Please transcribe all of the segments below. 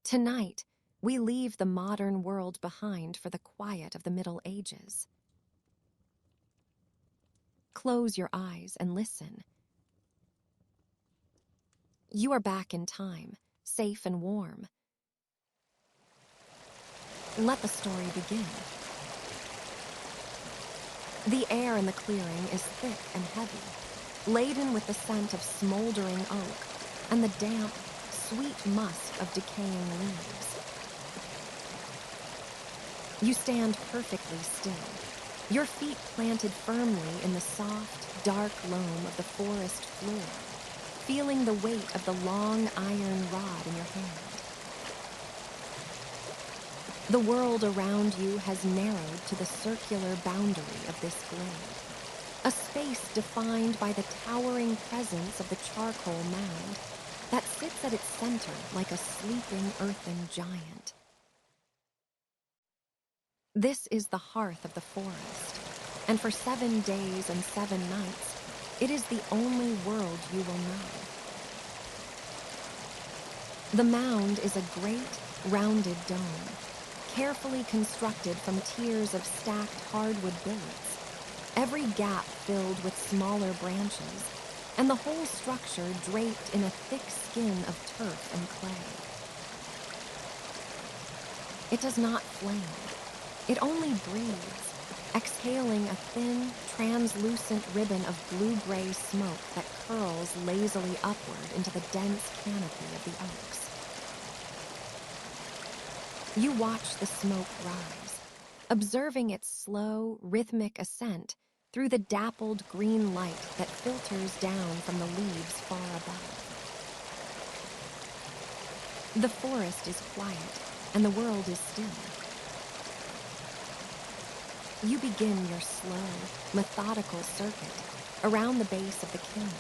Tonight, we leave the modern world behind for the quiet of the Middle Ages. Close your eyes and listen. You are back in time, safe and warm. Let the story begin. The air in the clearing is thick and heavy, laden with the scent of smoldering oak and the damp, sweet musk of decaying leaves. You stand perfectly still, your feet planted firmly in the soft, dark loam of the forest floor, feeling the weight of the long iron rod in your hand. The world around you has narrowed to the circular boundary of this glade, a space defined by the towering presence of the charcoal mound that sits at its center like a sleeping earthen giant. This is the hearth of the forest, and for 7 days and 7 nights, it is the only world you will know. The mound is a great, rounded dome, carefully constructed from tiers of stacked hardwood billets, every gap filled with smaller branches, and the whole structure draped in a thick skin of turf and clay. It does not flame. It only breathes, exhaling a thin, translucent ribbon of blue-gray smoke that curls lazily upward into the dense canopy of the oaks. You watch the smoke rise, observing its slow, rhythmic ascent through the dappled green light that filters down from the leaves far above. The forest is quiet, and the world is still. You begin your slow, methodical circuit around the base of the kiln.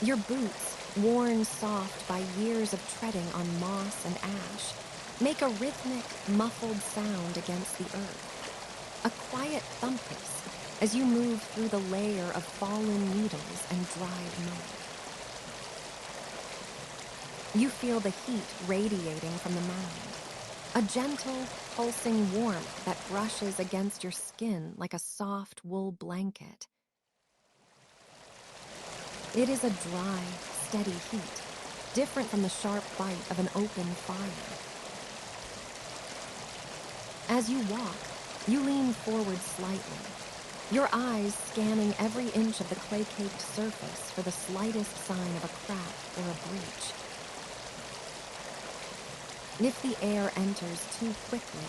Your boots, worn soft by years of treading on moss and ash, make a rhythmic, muffled sound against the earth, a quiet thumpus as you move through the layer of fallen needles and dried mud. You feel the heat radiating from the mound, a gentle, pulsing warmth that brushes against your skin like a soft wool blanket. It is a dry, steady heat, different from the sharp bite of an open fire. As you walk, you lean forward slightly, your eyes scanning every inch of the clay-caked surface for the slightest sign of a crack or a breach. If the air enters too quickly,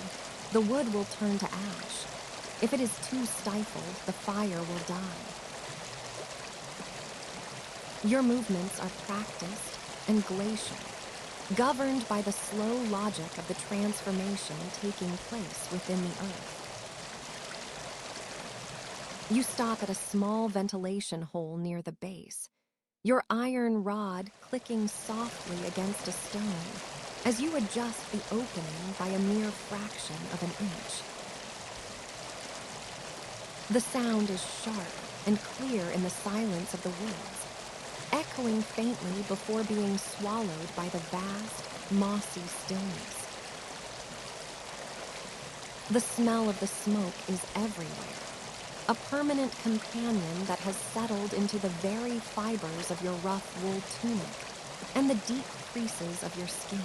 the wood will turn to ash. If it is too stifled, the fire will die. Your movements are practiced and glacial, governed by the slow logic of the transformation taking place within the earth. You stop at a small ventilation hole near the base, your iron rod clicking softly against a stone as you adjust the opening by a mere fraction of an inch. The sound is sharp and clear in the silence of the woods, echoing faintly before being swallowed by the vast, mossy stillness. The smell of the smoke is everywhere, a permanent companion that has settled into the very fibers of your rough wool tunic and the deep creases of your skin.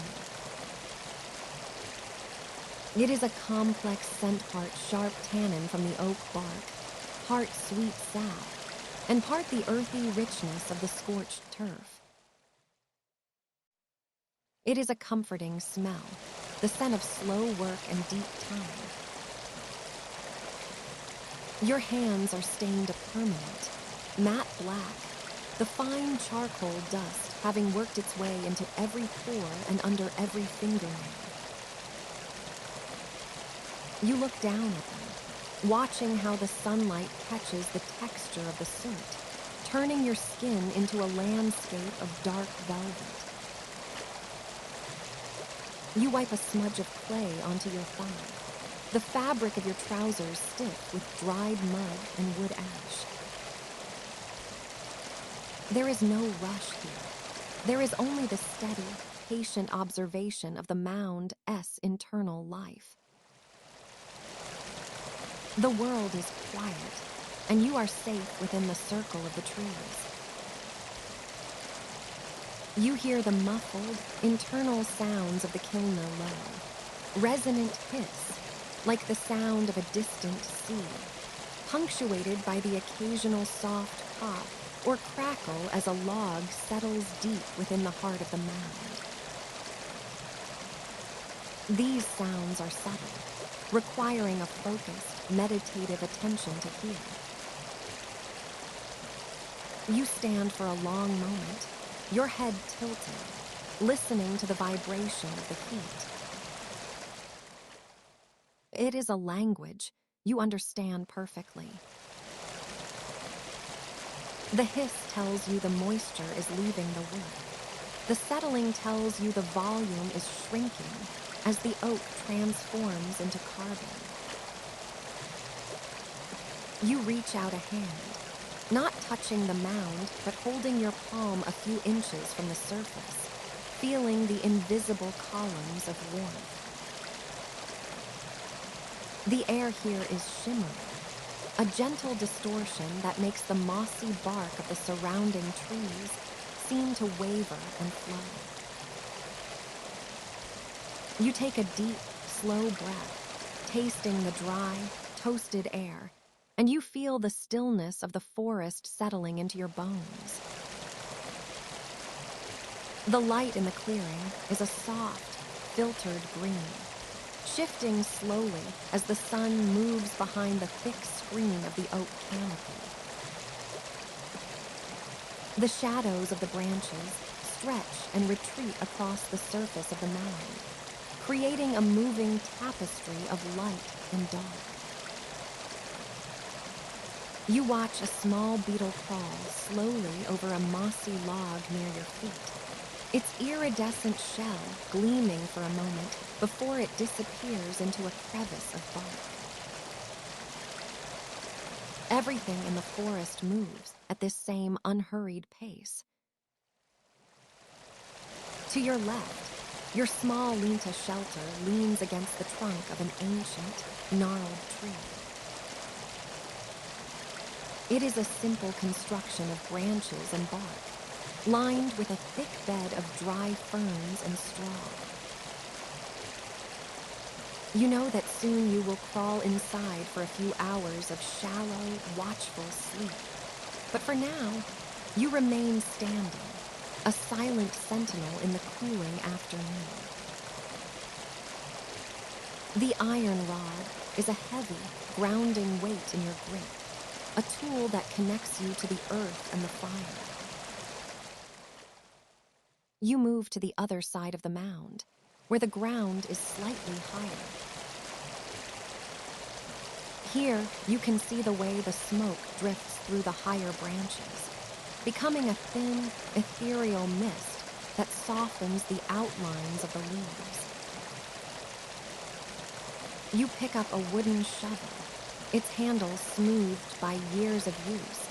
It is a complex scent, part sharp tannin from the oak bark, part sweet sap, and part the earthy richness of the scorched turf. It is a comforting smell, the scent of slow work and deep time. Your hands are stained a permanent, matte black, the fine charcoal dust having worked its way into every pore and under every fingernail. You look down at them, watching how the sunlight catches the texture of the soot, turning your skin into a landscape of dark velvet. You wipe a smudge of clay onto your thigh, the fabric of your trousers stiff with dried mud and wood ash. There is no rush here, There is only the steady, patient observation of the mound's internal life. The world is quiet, and you are safe within the circle of the trees. You hear the muffled, internal sounds of the kiln below, resonant hiss, like the sound of a distant sea, punctuated by the occasional soft pop or crackle as a log settles deep within the heart of the mound. These sounds are subtle, requiring a focused, meditative attention to hear. You stand for a long moment, your head tilted, listening to the vibration of the heat. It is a language you understand perfectly. The hiss tells you the moisture is leaving the wood. The settling tells you the volume is shrinking as the oak transforms into carbon. You reach out a hand, not touching the mound, but holding your palm a few inches from the surface, feeling the invisible columns of warmth. The air here is shimmering, a gentle distortion that makes the mossy bark of the surrounding trees seem to waver and flow. You take a deep, slow breath, tasting the dry, toasted air, and you feel the stillness of the forest settling into your bones. The light in the clearing is a soft, filtered green, shifting slowly as the sun moves behind the thick screen of the oak canopy. The shadows of the branches stretch and retreat across the surface of the mound, creating a moving tapestry of light and dark. You watch a small beetle crawl slowly over a mossy log near your feet, its iridescent shell gleaming for a moment before it disappears into a crevice of bark. Everything in the forest moves at this same unhurried pace. To your left, your small Linta shelter leans against the trunk of an ancient, gnarled tree. It is a simple construction of branches and bark, lined with a thick bed of dry ferns and straw. You know that soon you will crawl inside for a few hours of shallow, watchful sleep. But for now, you remain standing, a silent sentinel in the cooling afternoon. The iron rod is a heavy, grounding weight in your grip, a tool that connects you to the earth and the fire. You move to the other side of the mound, where the ground is slightly higher. Here, you can see the way the smoke drifts through the higher branches, becoming a thin, ethereal mist that softens the outlines of the leaves. You pick up a wooden shovel, its handle smoothed by years of use,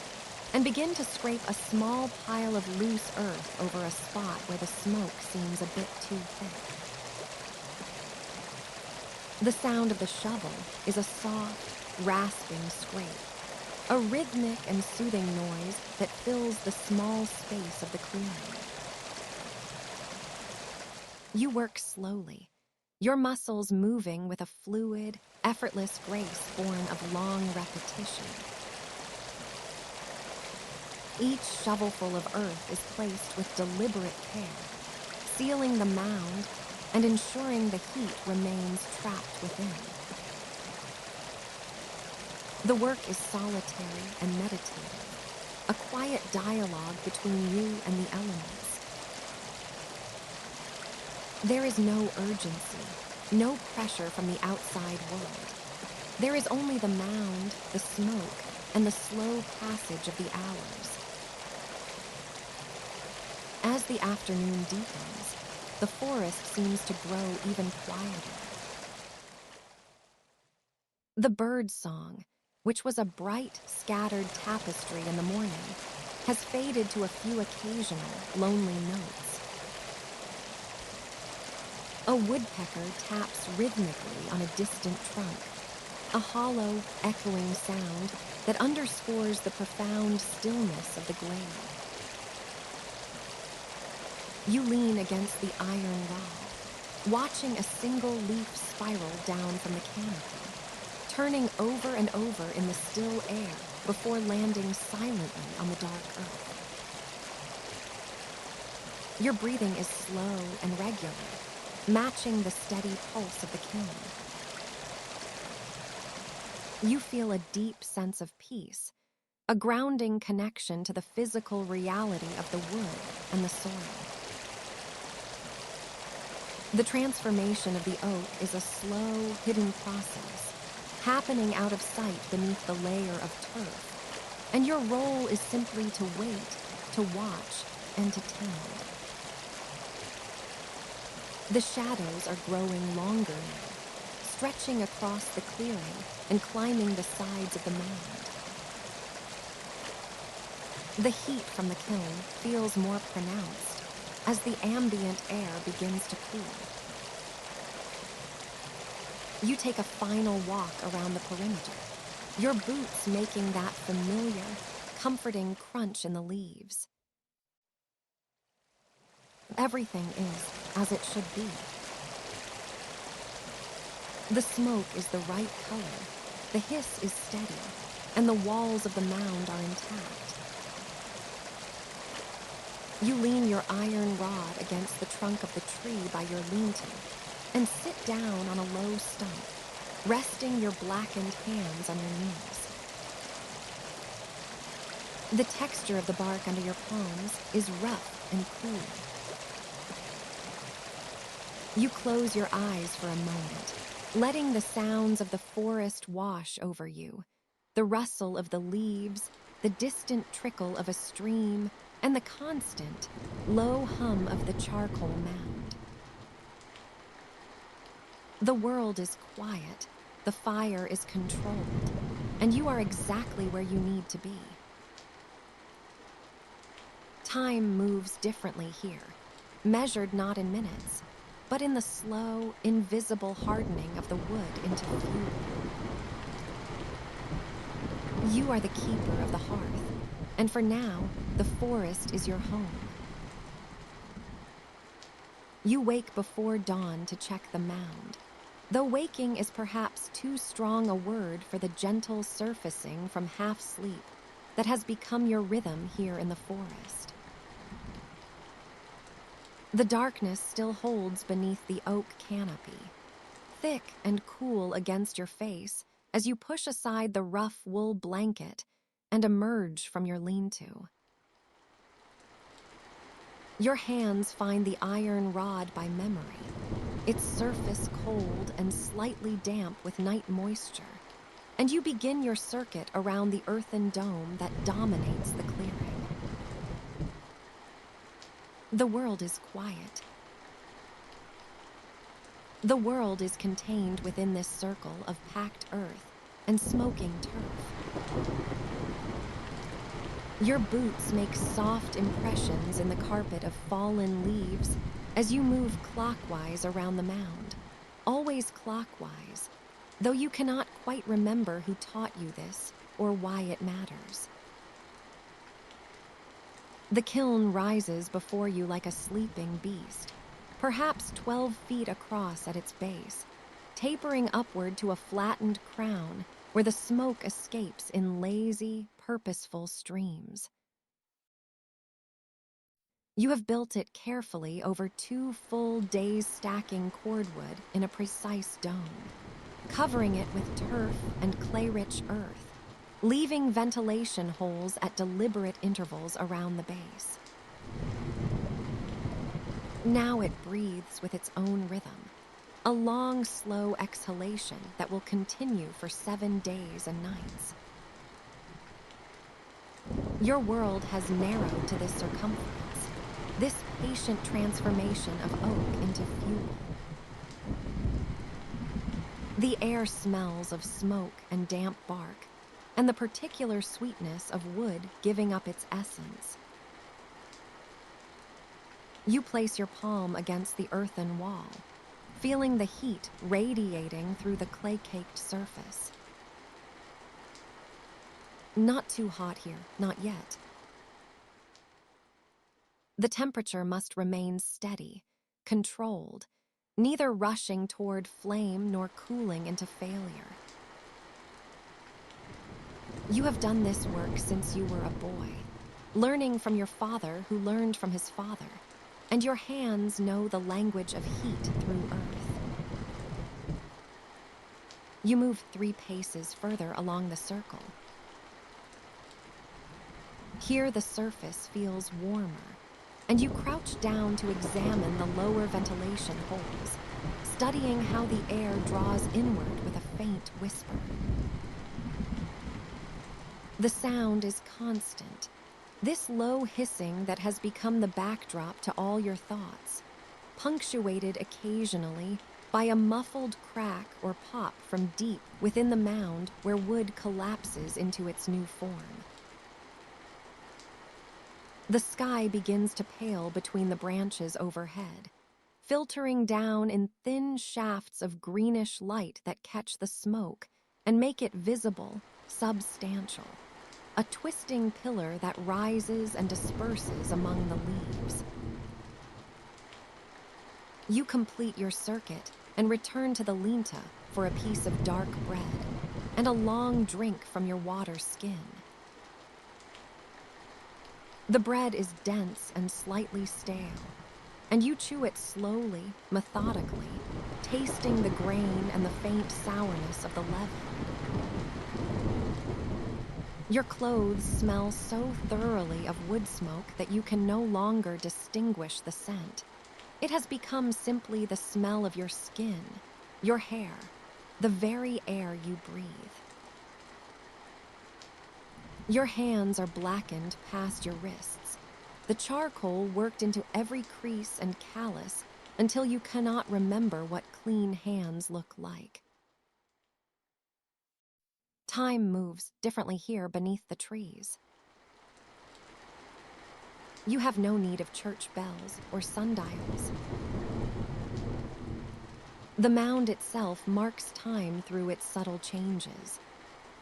and begin to scrape a small pile of loose earth over a spot where the smoke seems a bit too thick. The sound of the shovel is a soft, rasping scrape, a rhythmic and soothing noise that fills the small space of the clearing. You work slowly, your muscles moving with a fluid, effortless grace born of long repetition. Each shovelful of earth is placed with deliberate care, sealing the mound and ensuring the heat remains trapped within. The work is solitary and meditative, a quiet dialogue between you and the elements. There is no urgency, no pressure from the outside world. There is only the mound, the smoke, and the slow passage of the hours. As the afternoon deepens, the forest seems to grow even quieter. The bird song, which was a bright, scattered tapestry in the morning, has faded to a few occasional, lonely notes. A woodpecker taps rhythmically on a distant trunk, a hollow, echoing sound that underscores the profound stillness of the glade. You lean against the iron rod, watching a single leaf spiral down from the canopy, turning over and over in the still air before landing silently on the dark earth. Your breathing is slow and regular, matching the steady pulse of the kiln. You feel a deep sense of peace, a grounding connection to the physical reality of the wood and the soil. The transformation of the oak is a slow, hidden process, happening out of sight beneath the layer of turf, and your role is simply to wait, to watch, and to tend. The shadows are growing longer now, stretching across the clearing and climbing the sides of the mound. The heat from the kiln feels more pronounced as the ambient air begins to cool. You take a final walk around the perimeter, your boots making that familiar, comforting crunch in the leaves. Everything is as it should be. The smoke is the right color, the hiss is steady, and the walls of the mound are intact. You lean your iron rod against the trunk of the tree by your lean-to and sit down on a low stump, resting your blackened hands on your knees. The texture of the bark under your palms is rough and cool. You close your eyes for a moment, letting the sounds of the forest wash over you, the rustle of the leaves, the distant trickle of a stream, and the constant, low hum of the charcoal mound. The world is quiet, the fire is controlled, and you are exactly where you need to be. Time moves differently here, measured not in minutes, but in the slow, invisible hardening of the wood into fuel. You are the keeper of the hearth, and for now, the forest is your home. You wake before dawn to check the mound, though waking is perhaps too strong a word for the gentle surfacing from half-sleep that has become your rhythm here in the forest. The darkness still holds beneath the oak canopy, thick and cool against your face as you push aside the rough wool blanket and emerge from your lean-to. Your hands find the iron rod by memory, its surface cold and slightly damp with night moisture, and you begin your circuit around the earthen dome that dominates the clearing. The world is quiet. The world is contained within this circle of packed earth and smoking turf. Your boots make soft impressions in the carpet of fallen leaves as you move clockwise around the mound, always clockwise, though you cannot quite remember who taught you this or why it matters. The kiln rises before you like a sleeping beast, perhaps 12 feet across at its base, tapering upward to a flattened crown where the smoke escapes in lazy, purposeful streams. You have built it carefully over 2 full days stacking cordwood in a precise dome, covering it with turf and clay-rich earth, leaving ventilation holes at deliberate intervals around the base. Now it breathes with its own rhythm, a long, slow exhalation that will continue for 7 days and nights. Your world has narrowed to this circumference, this patient transformation of oak into fuel. The air smells of smoke and damp bark, and the particular sweetness of wood giving up its essence. You place your palm against the earthen wall, feeling the heat radiating through the clay-caked surface. Not too hot here, not yet. The temperature must remain steady, controlled, neither rushing toward flame nor cooling into failure. You have done this work since you were a boy, learning from your father who learned from his father, and your hands know the language of heat through earth. You move 3 paces further along the circle. Here the surface feels warmer, and you crouch down to examine the lower ventilation holes, studying how the air draws inward with a faint whisper. The sound is constant, this low hissing that has become the backdrop to all your thoughts, punctuated occasionally by a muffled crack or pop from deep within the mound where wood collapses into its new form. The sky begins to pale between the branches overhead, filtering down in thin shafts of greenish light that catch the smoke and make it visible, substantial, a twisting pillar that rises and disperses among the leaves. You complete your circuit and return to the linta for a piece of dark bread and a long drink from your water skin. The bread is dense and slightly stale, and you chew it slowly, methodically, tasting the grain and the faint sourness of the leaven. Your clothes smell so thoroughly of wood smoke that you can no longer distinguish the scent. It has become simply the smell of your skin, your hair, the very air you breathe. Your hands are blackened past your wrists, the charcoal worked into every crease and callus until you cannot remember what clean hands look like. Time moves differently here beneath the trees. You have no need of church bells or sundials. The mound itself marks time through its subtle changes.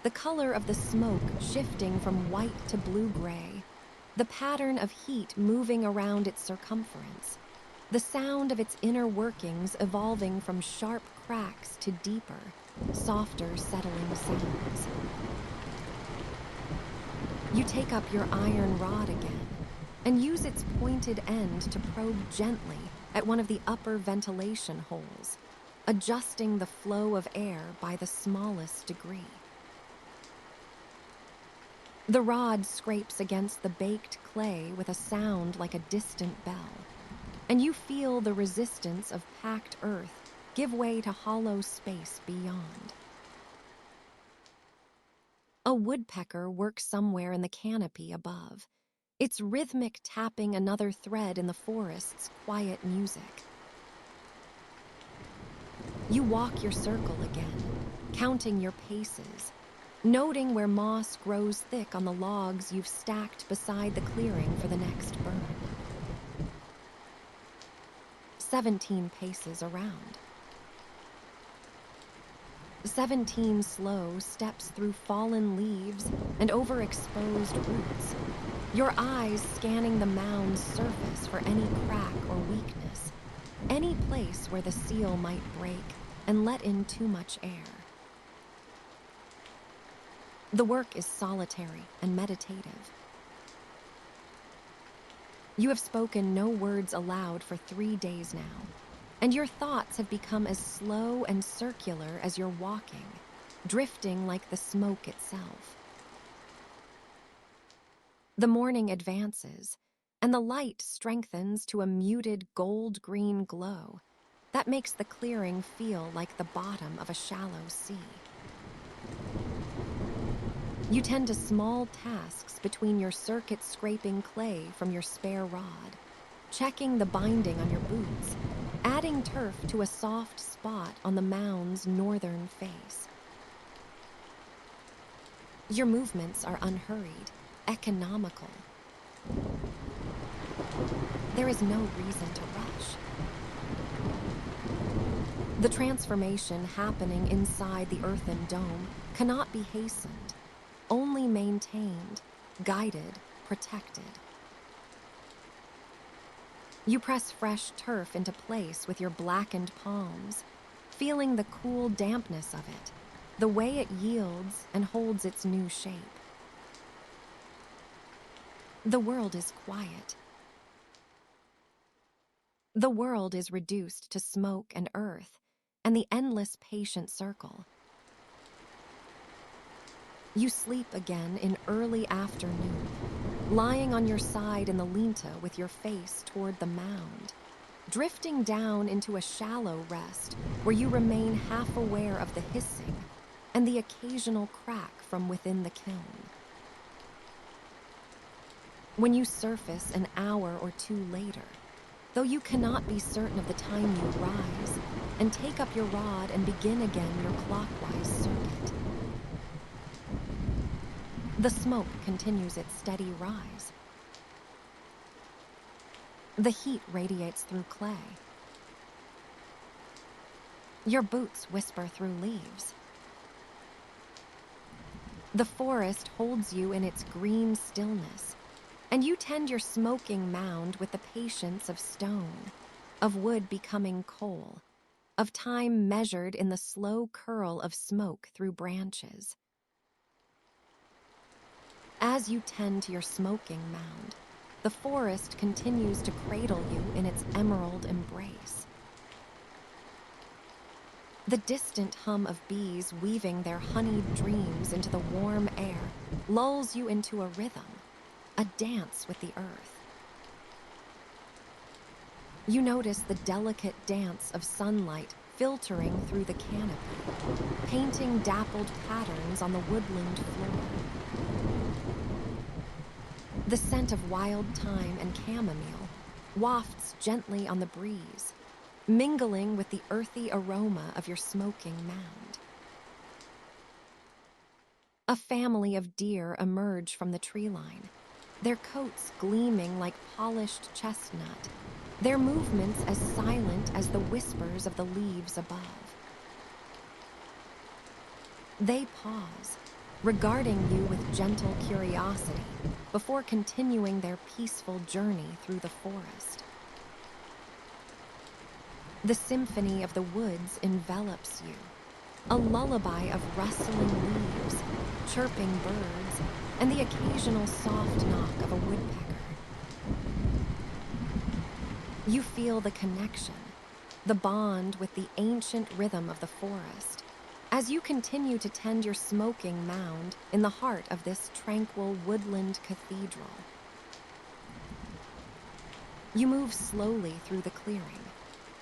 The color of the smoke shifting from white to blue-gray, the pattern of heat moving around its circumference, the sound of its inner workings evolving from sharp cracks to deeper, softer settling sounds. You take up your iron rod again and use its pointed end to probe gently at one of the upper ventilation holes, adjusting the flow of air by the smallest degree. The rod scrapes against the baked clay with a sound like a distant bell, and you feel the resistance of packed earth give way to hollow space beyond. A woodpecker works somewhere in the canopy above, its rhythmic tapping another thread in the forest's quiet music. You walk your circle again, counting your paces, noting where moss grows thick on the logs you've stacked beside the clearing for the next burn. 17 paces around. 17 slow steps through fallen leaves and overexposed roots, your eyes scanning the mound's surface for any crack or weakness, any place where the seal might break and let in too much air. The work is solitary and meditative. You have spoken no words aloud for 3 days now, and your thoughts have become as slow and circular as your walking, drifting like the smoke itself. The morning advances, and the light strengthens to a muted gold-green glow that makes the clearing feel like the bottom of a shallow sea. You tend to small tasks between your circuit scraping clay from your spare rod, checking the binding on your boots, adding turf to a soft spot on the mound's northern face. Your movements are unhurried, economical. There is no reason to rush. The transformation happening inside the earthen dome cannot be hastened, only maintained, guided, protected. You press fresh turf into place with your blackened palms, feeling the cool dampness of it, the way it yields and holds its new shape. The world is quiet. The world is reduced to smoke and earth, and the endless patient circle. You sleep again in early afternoon, lying on your side in the linta with your face toward the mound, drifting down into a shallow rest where you remain half aware of the hissing and the occasional crack from within the kiln. When you surface an hour or two later, though you cannot be certain of the time you rise, and take up your rod and begin again your clockwise circuit. The smoke continues its steady rise. The heat radiates through clay. Your boots whisper through leaves. The forest holds you in its green stillness, and you tend your smoking mound with the patience of stone, of wood becoming coal, of time measured in the slow curl of smoke through branches. As you tend to your smoking mound, the forest continues to cradle you in its emerald embrace. The distant hum of bees weaving their honeyed dreams into the warm air lulls you into a rhythm, a dance with the earth. You notice the delicate dance of sunlight filtering through the canopy, painting dappled patterns on the woodland floor. The scent of wild thyme and chamomile wafts gently on the breeze, mingling with the earthy aroma of your smoking mound. A family of deer emerge from the tree line, their coats gleaming like polished chestnut, their movements as silent as the whispers of the leaves above. They pause, regarding you with gentle curiosity before continuing their peaceful journey through the forest. The symphony of the woods envelops you, a lullaby of rustling leaves, chirping birds, and the occasional soft knock of a woodpecker. You feel the connection, the bond with the ancient rhythm of the forest, as you continue to tend your smoking mound in the heart of this tranquil woodland cathedral. You move slowly through the clearing,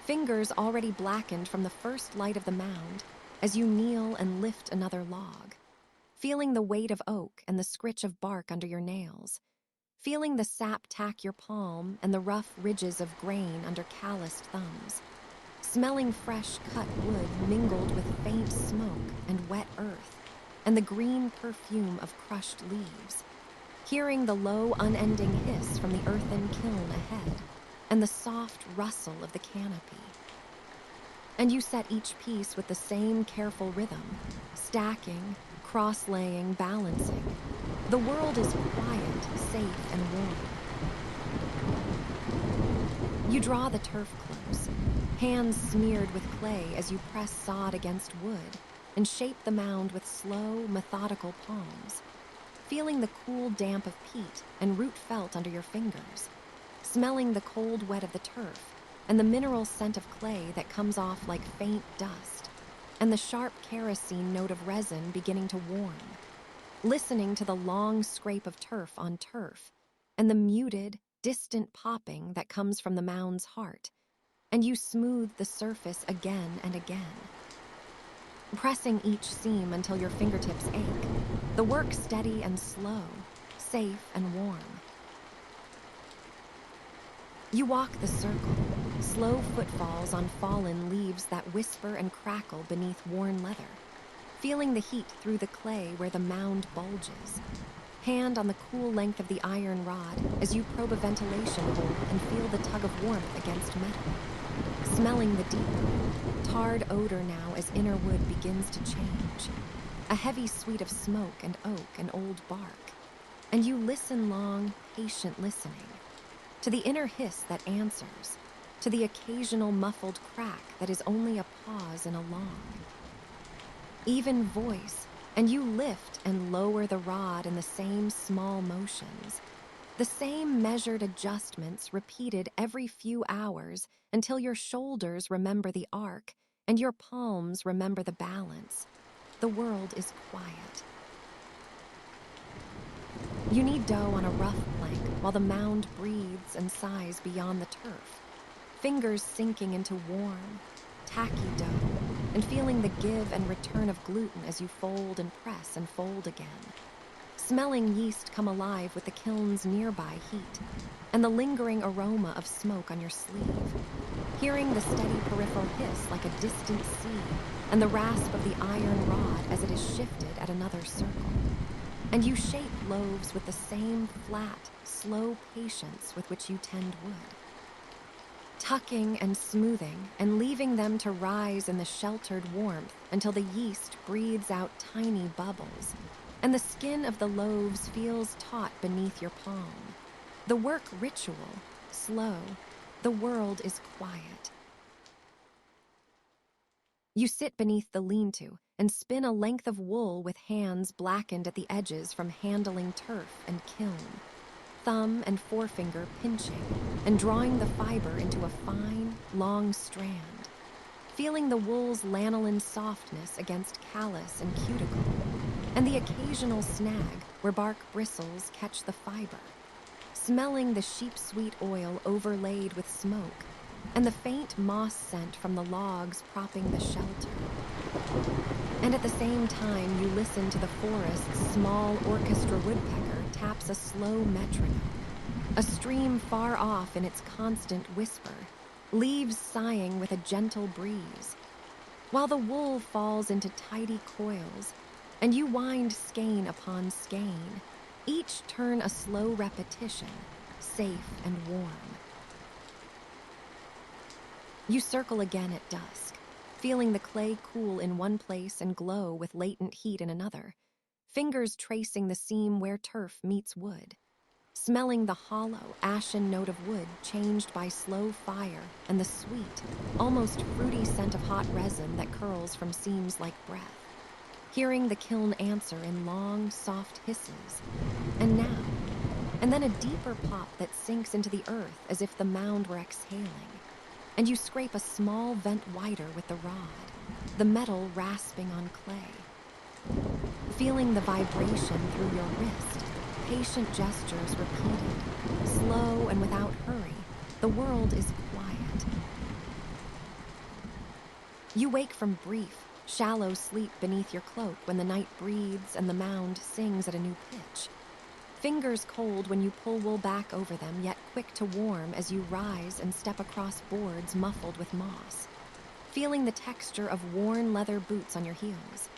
fingers already blackened from the first light of the mound as you kneel and lift another log, feeling the weight of oak and the scritch of bark under your nails, feeling the sap tack your palm and the rough ridges of grain under calloused thumbs, smelling fresh cut wood mingled with faint smoke and wet earth, and the green perfume of crushed leaves, hearing the low, unending hiss from the earthen kiln ahead, and the soft rustle of the canopy. And you set each piece with the same careful rhythm, stacking, cross-laying, balancing. The world is quiet, safe, and warm. You draw the turf close, hands smeared with clay as you press sod against wood and shape the mound with slow, methodical palms, feeling the cool damp of peat and root felt under your fingers, smelling the cold wet of the turf and the mineral scent of clay that comes off like faint dust, and the sharp kerosene note of resin beginning to warm, listening to the long scrape of turf on turf and the muted, distant popping that comes from the mound's heart, and you smooth the surface again and again, pressing each seam until your fingertips ache, the work steady and slow, safe and warm. You walk the circle, slow footfalls on fallen leaves that whisper and crackle beneath worn leather, feeling the heat through the clay where the mound bulges. Hand on the cool length of the iron rod as you probe a ventilation hole and feel the tug of warmth against metal. Smelling the deep, tarred odor now as inner wood begins to change. A heavy suite of smoke and oak and old bark. And you listen long, patient listening. To the inner hiss that answers. To the occasional muffled crack that is only a pause in a long. Even voice, and you lift and lower the rod in the same small motions. The same measured adjustments repeated every few hours until your shoulders remember the arc and your palms remember the balance. The world is quiet. You knead dough on a rough plank while the mound breathes and sighs beyond the turf, fingers sinking into warm, tacky dough, and feeling the give and return of gluten as you fold and press and fold again. Smelling yeast come alive with the kiln's nearby heat, and the lingering aroma of smoke on your sleeve. Hearing the steady peripheral hiss like a distant sea, and the rasp of the iron rod as it is shifted at another circle. And you shape loaves with the same flat, slow patience with which you tend wood. Tucking and smoothing and leaving them to rise in the sheltered warmth until the yeast breathes out tiny bubbles, and the skin of the loaves feels taut beneath your palm. The work ritual, slow, the world is quiet. You sit beneath the lean-to and spin a length of wool with hands blackened at the edges from handling turf and kiln, thumb and forefinger pinching and drawing the fiber into a fine, long strand, feeling the wool's lanolin softness against callus and cuticle, and the occasional snag where bark bristles catch the fiber, smelling the sheep-sweet oil overlaid with smoke, and the faint moss scent from the logs propping the shelter. And at the same time, you listen to the forest's small orchestra woodpecker taps a slow metronome, a stream far off in its constant whisper, leaves sighing with a gentle breeze, while the wool falls into tidy coils, and you wind skein upon skein, each turn a slow repetition, safe and warm. You circle again at dusk, feeling the clay cool in one place and glow with latent heat in another, fingers tracing the seam where turf meets wood, smelling the hollow, ashen note of wood changed by slow fire and the sweet, almost fruity scent of hot resin that curls from seams like breath, hearing the kiln answer in long, soft hisses, and now, and then a deeper pop that sinks into the earth as if the mound were exhaling. And you scrape a small vent wider with the rod, the metal rasping on clay. Feeling the vibration through your wrist, patient gestures repeated, slow and without hurry, the world is quiet. You wake from brief, shallow sleep beneath your cloak when the night breathes and the mound sings at a new pitch. Fingers cold when you pull wool back over them, yet quick to warm as you rise and step across boards muffled with moss. Feeling the texture of worn leather boots on your heels.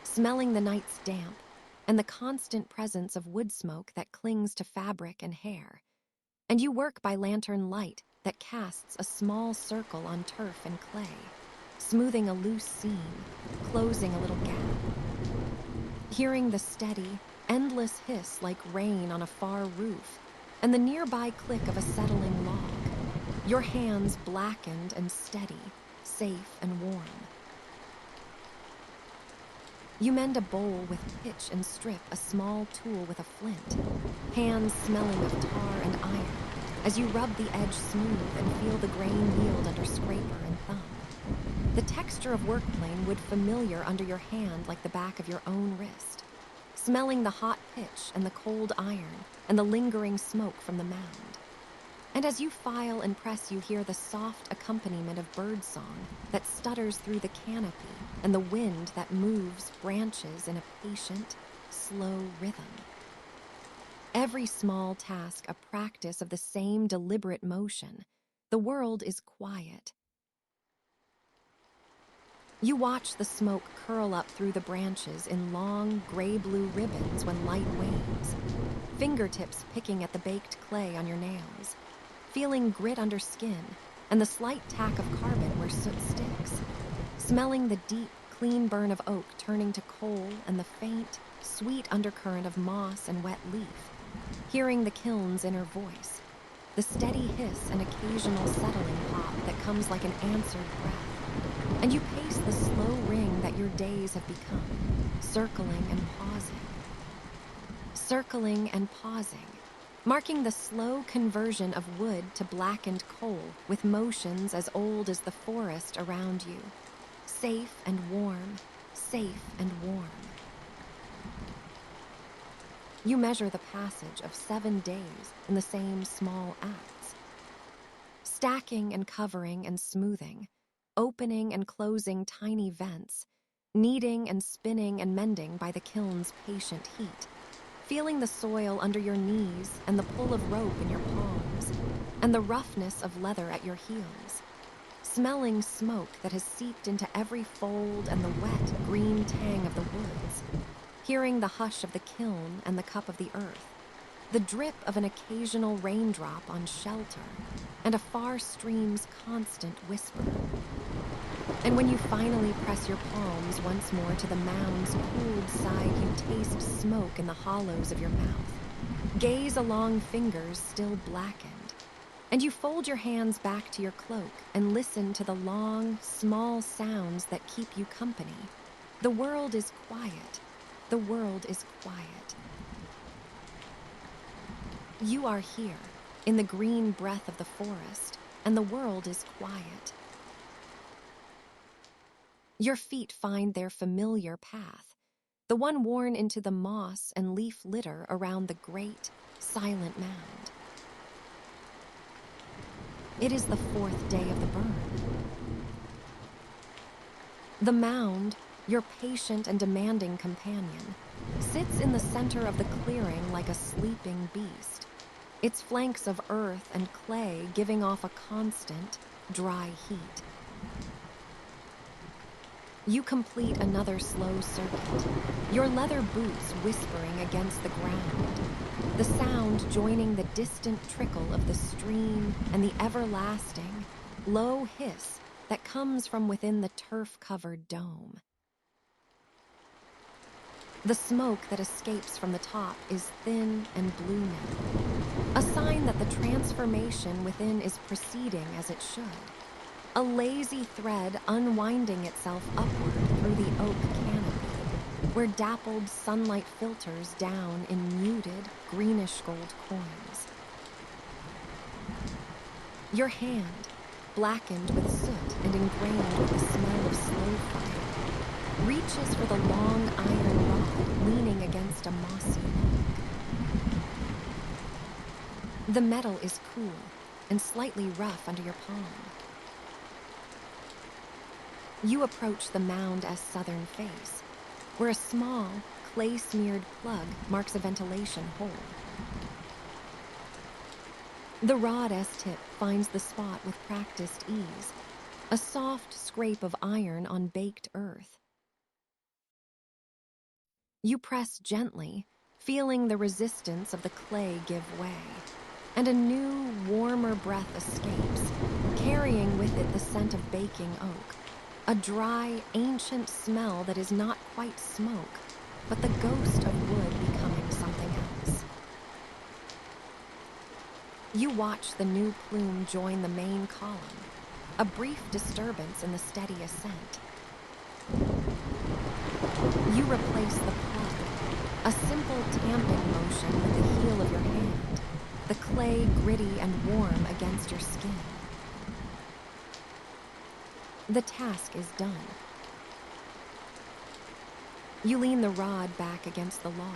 Smelling the night's damp and the constant presence of wood smoke that clings to fabric and hair. And you work by lantern light that casts a small circle on turf and clay, smoothing a loose seam, closing a little gap. Hearing the steady, endless hiss like rain on a far roof, and the nearby click of a settling log. Your hands blackened and steady, safe and warm. You mend a bowl with pitch and strip a small tool with a flint, hands smelling of tar and iron, as you rub the edge smooth and feel the grain yield under scraper and thumb. The texture of workplane would familiar under your hand like the back of your own wrist. Smelling the hot pitch and the cold iron and the lingering smoke from the mound. And as you file and press, you hear the soft accompaniment of birdsong that stutters through the canopy and the wind that moves branches in a patient, slow rhythm. Every small task a practice of the same deliberate motion. The world is quiet. You watch the smoke curl up through the branches in long, gray-blue ribbons when light wanes, fingertips picking at the baked clay on your nails, feeling grit under skin and the slight tack of carbon where soot sticks, smelling the deep, clean burn of oak turning to coal and the faint, sweet undercurrent of moss and wet leaf, hearing the kiln's inner voice, the steady hiss and occasional settling pop that comes like an answered breath. And you pace the slow ring that your days have become, circling and pausing, marking the slow conversion of wood to blackened coal with motions as old as the forest around you. Safe and warm, safe and warm. You measure the passage of 7 days in the same small acts, stacking and covering and smoothing, opening and closing tiny vents, kneading and spinning and mending by the kiln's patient heat, feeling the soil under your knees and the pull of rope in your palms, and the roughness of leather at your heels, smelling smoke that has seeped into every fold and the wet, green tang of the woods, hearing the hush of the kiln and the cup of the earth, the drip of an occasional raindrop on shelter, and a far stream's constant whisper. And when you finally press your palms once more to the mound's cooled side, you taste smoke in the hollows of your mouth, gaze along fingers still blackened, and you fold your hands back to your cloak and listen to the long, small sounds that keep you company. The world is quiet. The world is quiet. You are here, in the green breath of the forest, and the world is quiet. Your feet find their familiar path, the one worn into the moss and leaf litter around the great, silent mound. It is the 4th day of the burn. The mound, your patient and demanding companion, sits in the center of the clearing like a sleeping beast, its flanks of earth and clay giving off a constant, dry heat. You complete another slow circuit, your leather boots whispering against the ground, the sound joining the distant trickle of the stream and the everlasting, low hiss that comes from within the turf-covered dome. The smoke that escapes from the top is thin and blue now, a sign that the transformation within is proceeding as it should. A lazy thread unwinding itself upward through the oak canopy, where dappled sunlight filters down in muted, greenish gold coins. Your hand, blackened with soot and ingrained with the smell of slow fire, reaches for the long iron rod leaning against a mossy log. The metal is cool and slightly rough under your palm. You approach the mound as southern face, where a small, clay-smeared plug marks a ventilation hole. The rod S-tip finds the spot with practiced ease, a soft scrape of iron on baked earth. You press gently, feeling the resistance of the clay give way, and a new, warmer breath escapes, carrying with it the scent of baking oak. A dry, ancient smell that is not quite smoke, but the ghost of wood becoming something else. You watch the new plume join the main column, a brief disturbance in the steady ascent. You replace the plug, a simple tamping motion with the heel of your hand, the clay gritty and warm against your skin. The task is done. You lean the rod back against the log,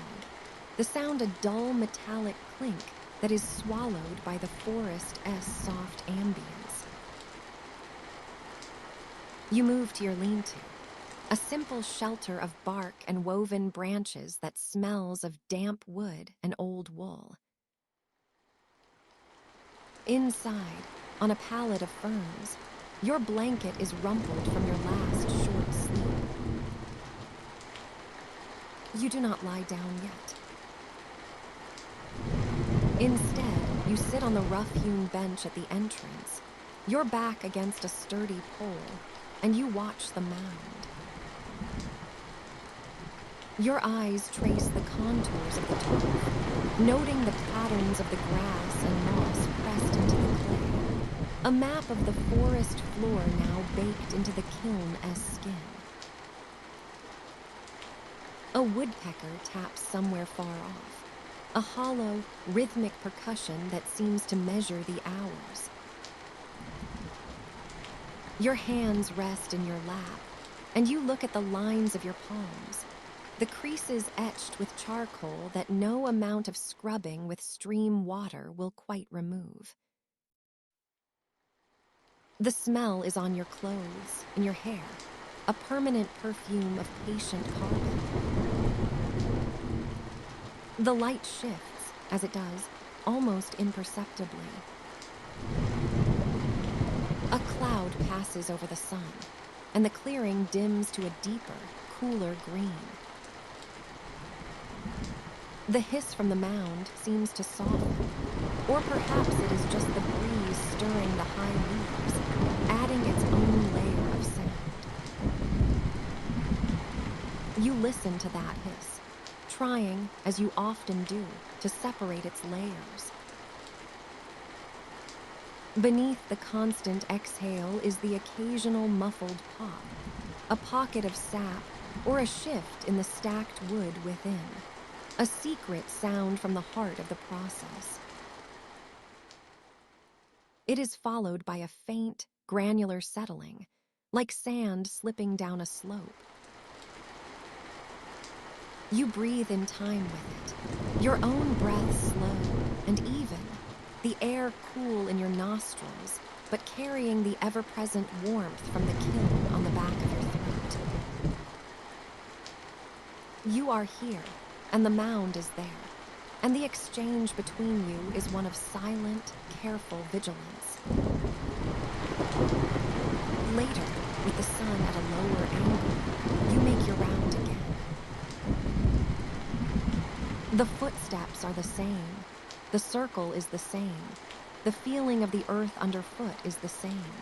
the sound a dull metallic clink that is swallowed by the forest's soft ambience. You move to your lean-to, a simple shelter of bark and woven branches that smells of damp wood and old wool. Inside, on a pallet of ferns, your blanket is rumpled from your last short You do not lie down yet. Instead, you sit on the rough-hewn bench at the entrance, your back against a sturdy pole, and you watch the mound. Your eyes trace the contours of the turf, noting the patterns of the grass and moss pressed into the clay, a map of the forest floor now baked into the kiln as skin. A woodpecker taps somewhere far off, a hollow, rhythmic percussion that seems to measure the hours. Your hands rest in your lap, and you look at the lines of your palms, the creases etched with charcoal that no amount of scrubbing with stream water will quite remove. The smell is on your clothes, in your hair, a permanent perfume of patient carbon. The light shifts, as it does, almost imperceptibly. A cloud passes over the sun, and the clearing dims to a deeper, cooler green. The hiss from the mound seems to soften, or perhaps it is just the breeze stirring the high leaves, adding its own layer of sound. You listen to that hiss, trying, as you often do, to separate its layers. Beneath the constant exhale is the occasional muffled pop, a pocket of sap, or a shift in the stacked wood within. A secret sound from the heart of the process. It is followed by a faint, granular settling, like sand slipping down a slope. You breathe in time with it, your own breath slow and even, the air cool in your nostrils, but carrying the ever-present warmth from the kiln on the back of your throat. You are here, and the mound is there, and the exchange between you is one of silent, careful vigilance. Later, with the sun at a lower angle, you make your round again. The footsteps are the same, the circle is the same, the feeling of the earth underfoot is the same.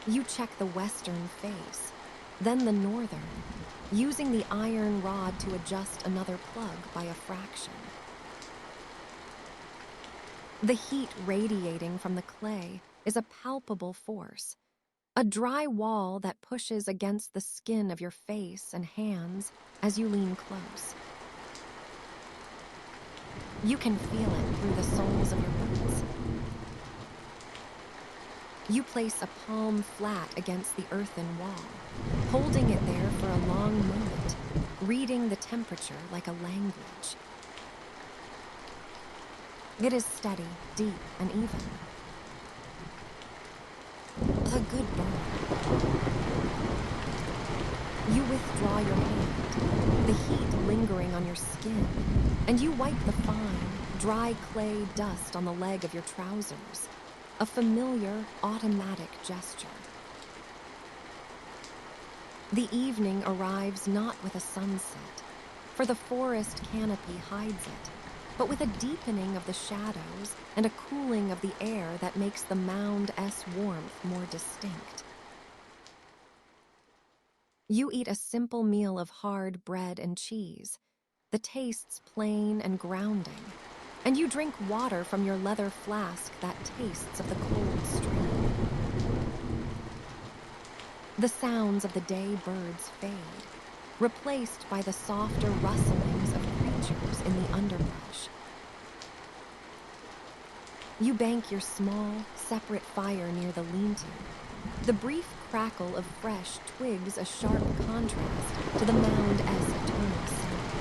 You check the western face, then the northern, using the iron rod to adjust another plug by a fraction. The heat radiating from the clay is a palpable force, a dry wall that pushes against the skin of your face and hands as you lean close. You can feel it through the soles of your boots. You place a palm flat against the earthen wall, holding it there for a long moment, reading the temperature like a language. It is steady, deep, and even. A good burn. You withdraw your hand, the heat lingering on your skin, and you wipe the fine, dry clay dust on the leg of your trousers, a familiar, automatic gesture. The evening arrives not with a sunset, for the forest canopy hides it, but with a deepening of the shadows and a cooling of the air that makes the mound's warmth more distinct. You eat a simple meal of hard bread and cheese, the tastes plain and grounding, and you drink water from your leather flask that tastes of the cold stream. The sounds of the day birds fade, replaced by the softer rustlings of creatures in the underbrush. You bank your small, separate fire near the lean-to. The brief crackle of fresh twigs a sharp contrast to the mound's eternal sound.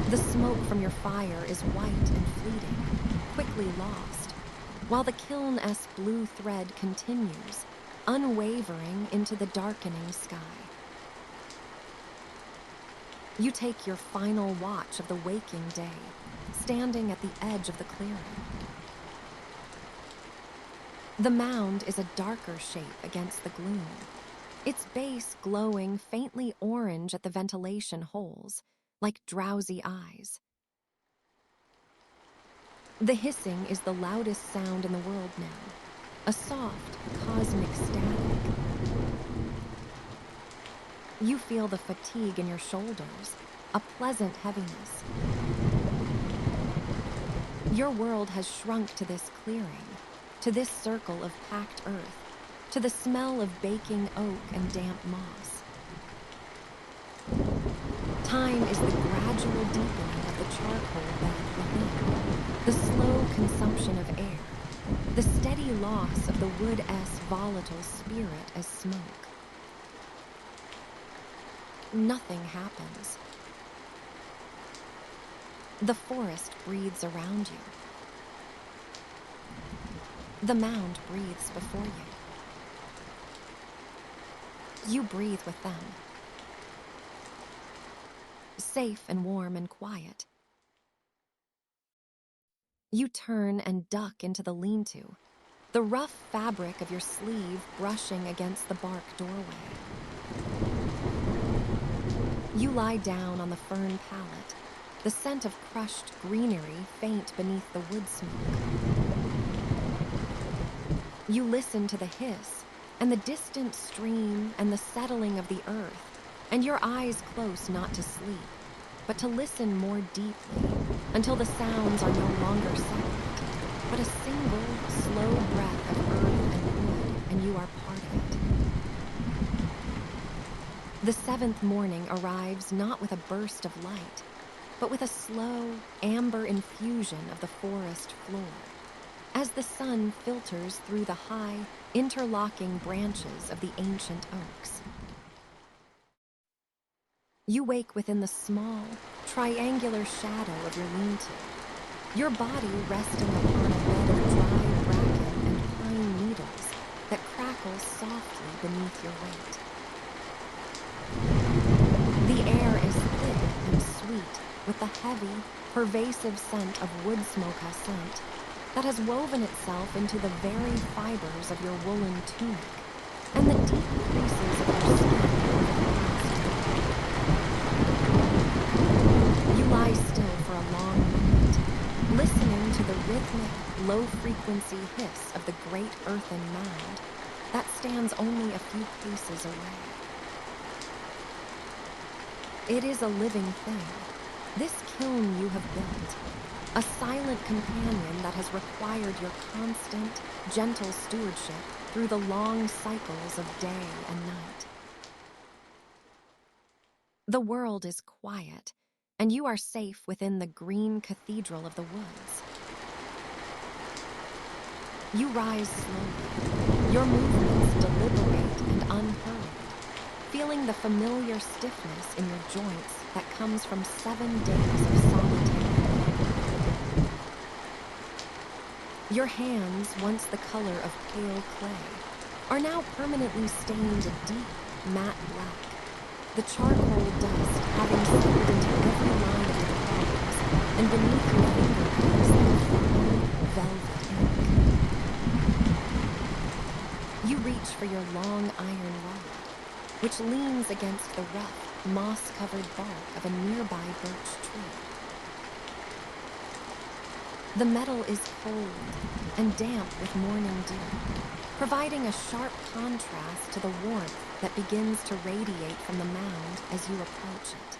The smoke from your fire is white and fleeting, quickly lost, while the kiln's blue thread continues, unwavering into the darkening sky. You take your final watch of the waking day, standing at the edge of the clearing. The mound is a darker shape against the gloom, its base glowing faintly orange at the ventilation holes, like drowsy eyes. The hissing is the loudest sound in the world now, a soft, cosmic static. You feel the fatigue in your shoulders, a pleasant heaviness. Your world has shrunk to this clearing, to this circle of packed earth, to the smell of baking oak and damp moss. Time is the gradual deepening of the charcoal bed within, the slow consumption of air, the steady loss of the wood-s volatile spirit as smoke. Nothing happens. The forest breathes around you. The mound breathes before you. You breathe with them. Safe and warm and quiet. You turn and duck into the lean-to, the rough fabric of your sleeve brushing against the bark doorway. You lie down on the fern pallet, the scent of crushed greenery faint beneath the wood smoke. You listen to the hiss and the distant stream and the settling of the earth, and your eyes close not to sleep, but to listen more deeply until the sounds are no longer separate, but a single, slow breath of earth and wood, and you are part of it. The seventh morning arrives not with a burst of light, but with a slow, amber infusion of the forest floor, as the sun filters through the high, interlocking branches of the ancient oaks. You wake within the small, triangular shadow of your lean-to, your body resting upon a bed of dry bracken and pine needles that crackle softly beneath your weight. The air is thick and sweet with the heavy, pervasive scent of woodsmoke scent that has woven itself into the very fibers of your woolen tunic and the deep creases of your skin over the past week. You lie still for a long moment, listening to the rhythmic, low-frequency hiss of the great earthen mound that stands only a few paces away. It is a living thing, this kiln you have built, a silent companion that has required your constant, gentle stewardship through the long cycles of day and night. The world is quiet, and you are safe within the green cathedral of the woods. You rise slowly, your movements deliberate and unhurried, feeling the familiar stiffness in your joints that comes from 7 days of solitary labor. Your hands, once the color of pale clay, are now permanently stained a deep, matte black, the charcoal dust having settled into every line of your palms and beneath your fingertips like a fine, velvet ink. You reach for your long iron rod, which leans against the rough, moss-covered bark of a nearby birch tree. The metal is cold and damp with morning dew, providing a sharp contrast to the warmth that begins to radiate from the mound as you approach it.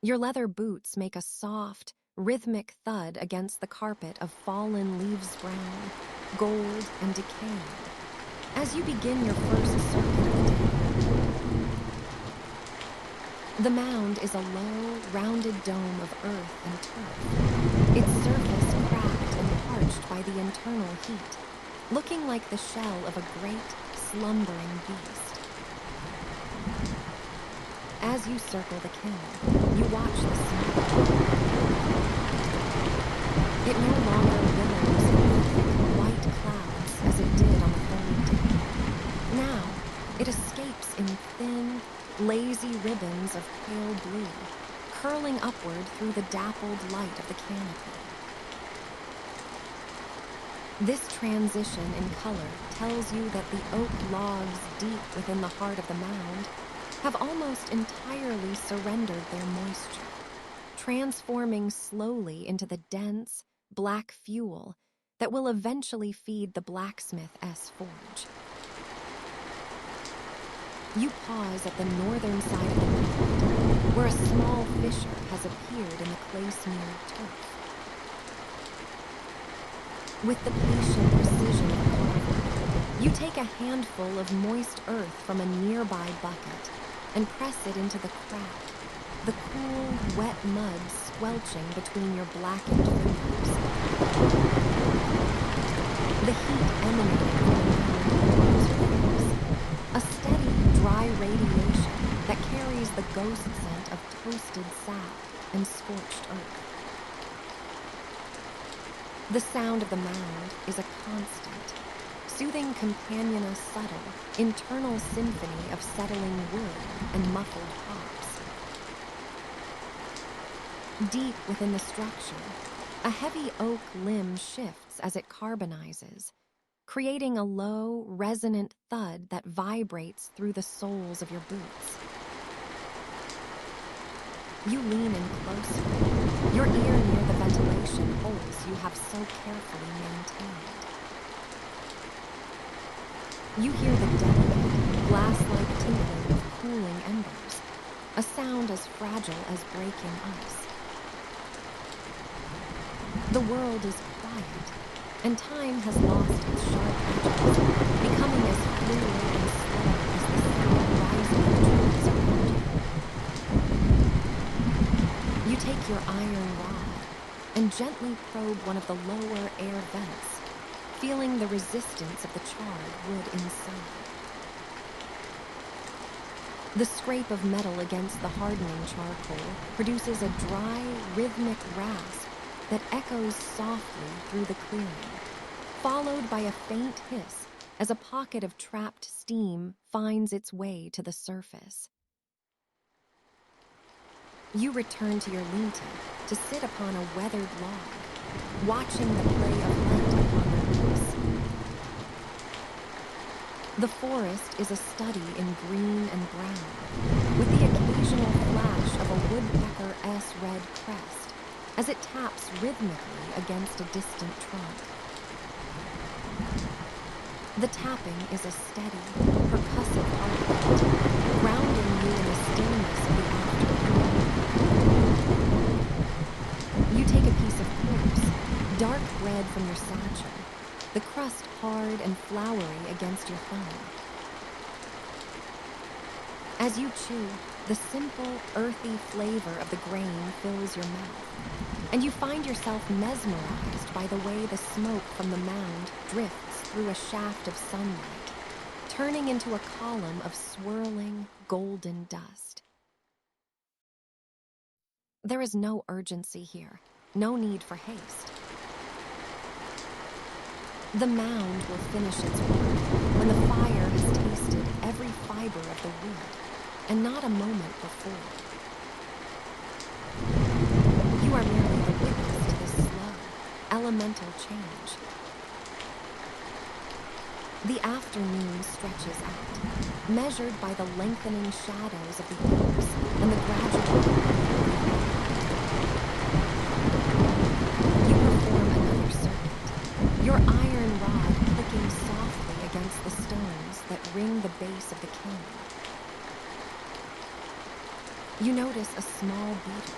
Your leather boots make a soft, rhythmic thud against the carpet of fallen leaves brown, gold, and decaying, as you begin your first circuit of the day. The mound is a low, rounded dome of earth and turf, its surface cracked and parched by the internal heat, looking like the shell of a great, slumbering beast. As you circle the kiln, you watch the smoke. It no longer billows in thick, white clouds as it did on the third day. Now, it escapes in thin, lazy ribbons of pale blue, curling upward through the dappled light of the canopy. This transition in color tells you that the oak logs deep within the heart of the mound have almost entirely surrendered their moisture, transforming slowly into the dense, black fuel that will eventually feed the blacksmith-s forge. You pause at the northern side of the mound, where a small fissure has appeared in the clay-smeared turf. With the patient precision of a carver, you take a handful of moist earth from a nearby bucket and press it into the crack, the cool, wet mud squelching between your blackened fingers. The heat emanating from the mound warms your face, a steady, dry radiation that carries the ghost scent of toasted sap and scorched earth. The sound of the mound is a constant, soothing companion, a subtle, internal symphony of settling wood and muffled pops. Deep within the structure, a heavy oak limb shifts as it carbonizes, creating a low, resonant thud that vibrates through the soles of your boots. You lean in closer, your ear near the ventilation holes you have so carefully maintained. You hear the delicate, glass-like tinkling of cooling embers, a sound as fragile as breaking ice. The world is quiet, and time has lost its sharp edges, becoming as fluid and slow as the sound rising in the trees around you. You take your iron rod and gently probe one of the lower air vents, feeling the resistance of the charred wood inside. The scrape of metal against the hardening charcoal produces a dry, rhythmic rasp that echoes softly through the clearing, followed by a faint hiss as a pocket of trapped steam finds its way to the surface. You return to your lintel to sit upon a weathered log, watching the play of light upon the roofs. The forest is a study in green and brown, with the occasional flash of a woodpecker-s red crest as it taps rhythmically against a distant trunk. The tapping is a steady, percussive heartbeat, grounding you in the stillness of the afternoon. You take a piece of coarse, dark bread from your satchel, the crust hard and floury against your thumb. As you chew, the simple, earthy flavor of the grain fills your mouth, and you find yourself mesmerized by the way the smoke from the mound drifts through a shaft of sunlight, turning into a column of swirling, golden dust. There is no urgency here, no need for haste. The mound will finish its work when the fire has tasted every fiber of the wood, and not a moment before. You are merely the witness to this slow, elemental change. The afternoon stretches out, measured by the lengthening shadows of the oaks and the gradual cooling of the air. You perform another circuit, your iron rod clicking softly against the stones that ring the base of the kiln. You notice a small beetle,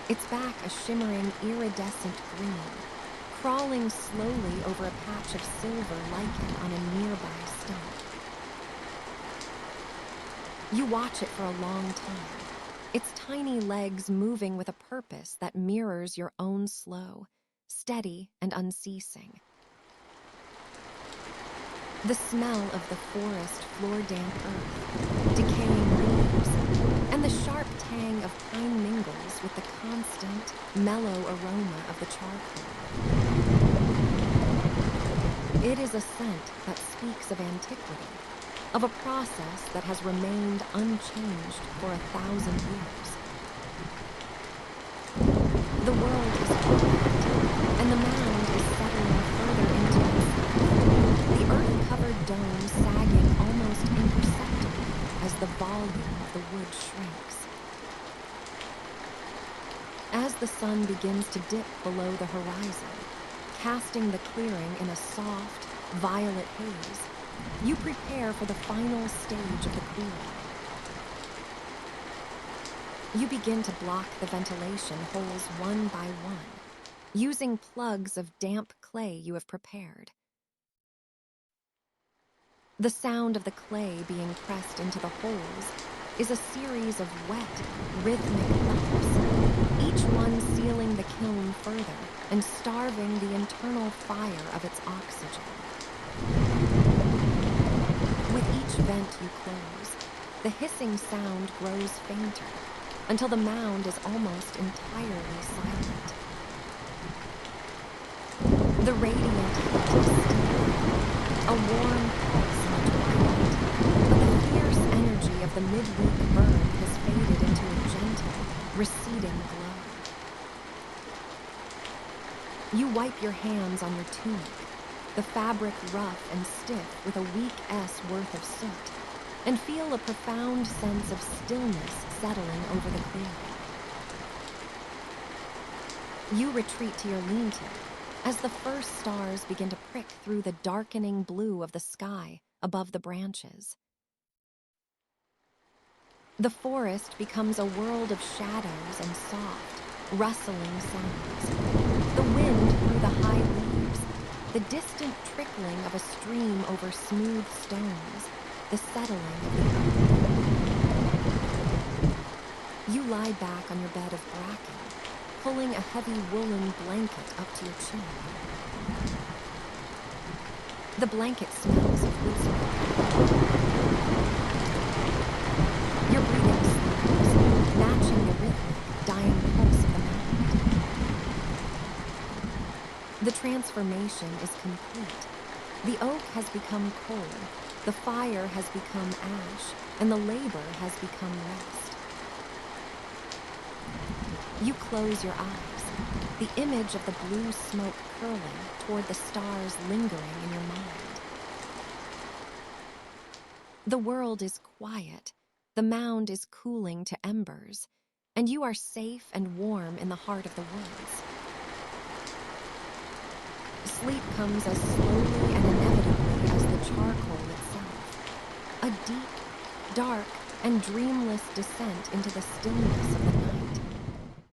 its back a shimmering iridescent green, crawling slowly over a patch of silver lichen on a nearby stump. You watch it for a long time, its tiny legs moving with a purpose that mirrors your own slow, steady, and unceasing. The smell of the forest floor-damp earth, decaying leaves, and the sharp tang of pine mingles with the constant, mellow aroma of the charcoal. It is a scent that speaks of antiquity, of a process that has remained unchanged for 1,000 years. The world is quiet, and the mound is settling further into itself. the sun begins to dip below the horizon, casting the clearing in a soft, violet haze, you prepare for the final stage of the cooling. You begin to block the ventilation holes one by one, using plugs of damp clay you have prepared. The sound of the clay being pressed into the holes is a series of wet, rhythmic thumps, each one sealing the kiln further and starving the internal fire of its oxygen. With each vent you close, the hissing sound grows fainter until the mound is almost entirely silent. The radiant heat is still, a warm pulse in the twilight, but the fierce energy of the midweek burn has faded into a gentle, receding glow. You wipe your hands on your tunic, the fabric rough and stiff with a week's worth of soot, and feel a profound sense of stillness settling over the clearing. You retreat to your lean-to as the first stars begin to prick through the darkening blue of the sky above the branches. The forest becomes a world of shadows and soft, rustling sounds. The wind through the high leaves, the distant trickling of a stream over smooth stones, the settling of the earth. You lie back on your bed of bracken, pulling a heavy woolen blanket up to your chin. The blanket smells of woodsmoke. Your breathing slows, matching the rhythmic, dying pulse of the mound. The transformation is complete. The oak has become coal, the fire has become ash, and the labor has become rest. You close your eyes, the image of the blue smoke curling toward the stars lingering in your mind. The world is quiet, the mound is cooling to embers, and you are safe and warm in the heart of the woods. Sleep comes as slowly and inevitably as the charcoal itself, a deep, dark, and dreamless descent into the stillness of the